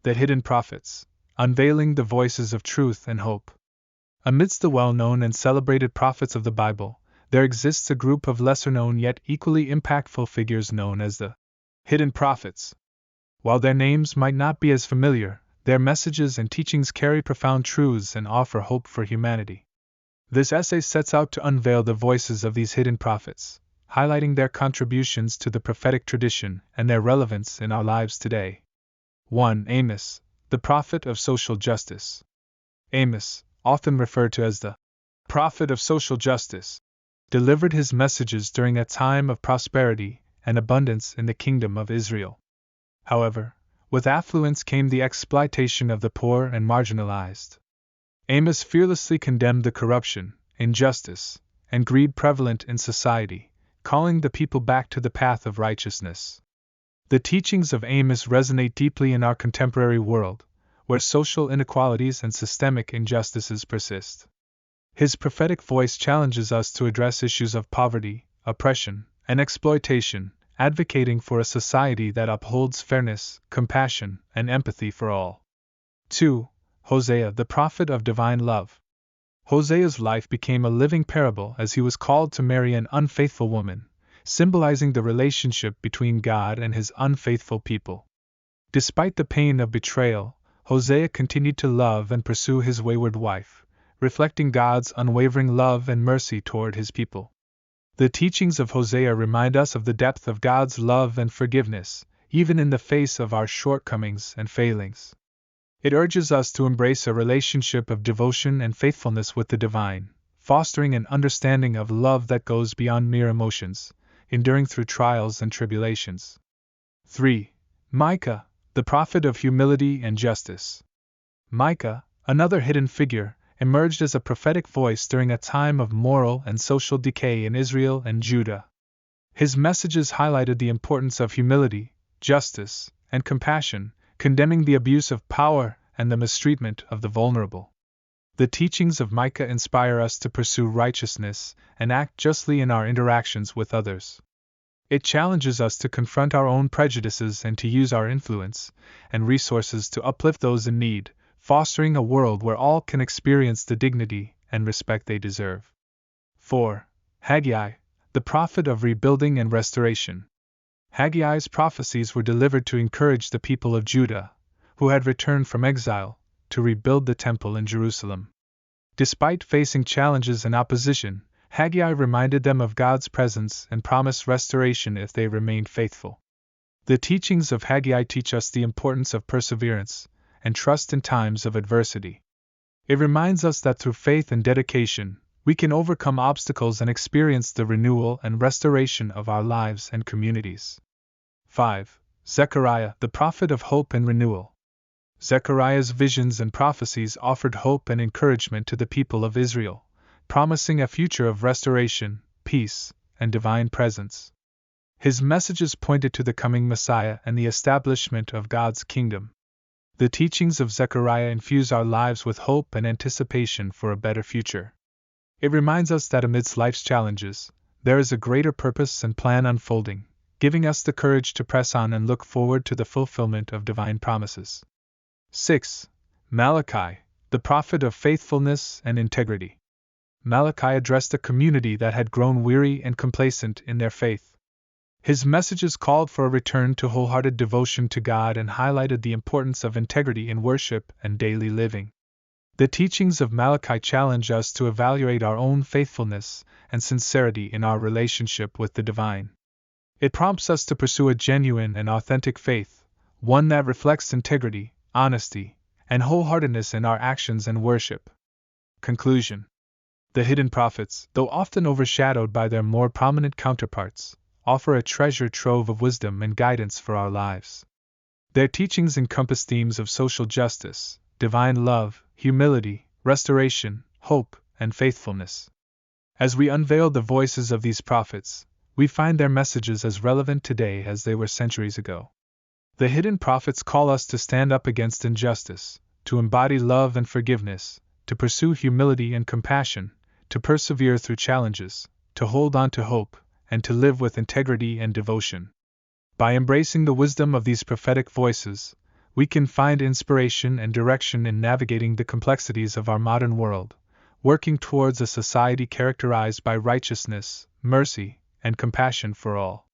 The hidden prophets, unveiling the voices of truth and hope. Amidst the well-known and celebrated prophets of the Bible, there exists a group of lesser-known yet equally impactful figures known as the hidden prophets. While their names might not be as familiar, their messages and teachings carry profound truths and offer hope for humanity. This essay sets out to unveil the voices of these hidden prophets, highlighting their contributions to the prophetic tradition and their relevance in our lives today. 1. Amos, the prophet of social justice. Amos, often referred to as the prophet of social justice, delivered his messages during a time of prosperity and abundance in the kingdom of Israel. However, with affluence came the exploitation of the poor and marginalized. Amos fearlessly condemned the corruption, injustice, and greed prevalent in society, calling the people back to the path of righteousness. The teachings of Amos resonate deeply in our contemporary world, where social inequalities and systemic injustices persist. His prophetic voice challenges us to address issues of poverty, oppression, and exploitation, advocating for a society that upholds fairness, compassion, and empathy for all. 2. Hosea, the prophet of divine love. Hosea's life became a living parable as he was called to marry an unfaithful woman, symbolizing the relationship between God and his unfaithful people. Despite the pain of betrayal, Hosea continued to love and pursue his wayward wife, reflecting God's unwavering love and mercy toward his people. The teachings of Hosea remind us of the depth of God's love and forgiveness, even in the face of our shortcomings and failings. It urges us to embrace a relationship of devotion and faithfulness with the divine, fostering an understanding of love that goes beyond mere emotions, enduring through trials and tribulations. 3. Micah, the prophet of humility and justice. Micah, another hidden figure, emerged as a prophetic voice during a time of moral and social decay in Israel and Judah. His messages highlighted the importance of humility, justice, and compassion, condemning the abuse of power and the mistreatment of the vulnerable. The teachings of Micah inspire us to pursue righteousness and act justly in our interactions with others. It challenges us to confront our own prejudices and to use our influence and resources to uplift those in need, fostering a world where all can experience the dignity and respect they deserve. 4. Haggai, the prophet of rebuilding and restoration. Haggai's prophecies were delivered to encourage the people of Judah, who had returned from exile, to rebuild the temple in Jerusalem. Despite facing challenges and opposition, Haggai reminded them of God's presence and promised restoration if they remained faithful. The teachings of Haggai teach us the importance of perseverance and trust in times of adversity. It reminds us that through faith and dedication, we can overcome obstacles and experience the renewal and restoration of our lives and communities. 5. Zechariah, the prophet of hope and renewal. Zechariah's visions and prophecies offered hope and encouragement to the people of Israel, promising a future of restoration, peace, and divine presence. His messages pointed to the coming Messiah and the establishment of God's kingdom. The teachings of Zechariah infuse our lives with hope and anticipation for a better future. It reminds us that amidst life's challenges, there is a greater purpose and plan unfolding, giving us the courage to press on and look forward to the fulfillment of divine promises. 6. Malachi, the prophet of faithfulness and integrity. Malachi addressed a community that had grown weary and complacent in their faith. His messages called for a return to wholehearted devotion to God and highlighted the importance of integrity in worship and daily living. The teachings of Malachi challenge us to evaluate our own faithfulness and sincerity in our relationship with the divine. It prompts us to pursue a genuine and authentic faith, one that reflects integrity, honesty, and wholeheartedness in our actions and worship. Conclusion. The hidden prophets, though often overshadowed by their more prominent counterparts, offer a treasure trove of wisdom and guidance for our lives. Their teachings encompass themes of social justice, divine love, humility, restoration, hope, and faithfulness. As we unveil the voices of these prophets, we find their messages as relevant today as they were centuries ago. The hidden prophets call us to stand up against injustice, to embody love and forgiveness, to pursue humility and compassion, to persevere through challenges, to hold on to hope, and to live with integrity and devotion. By embracing the wisdom of these prophetic voices, we can find inspiration and direction in navigating the complexities of our modern world, working towards a society characterized by righteousness, mercy, and compassion for all.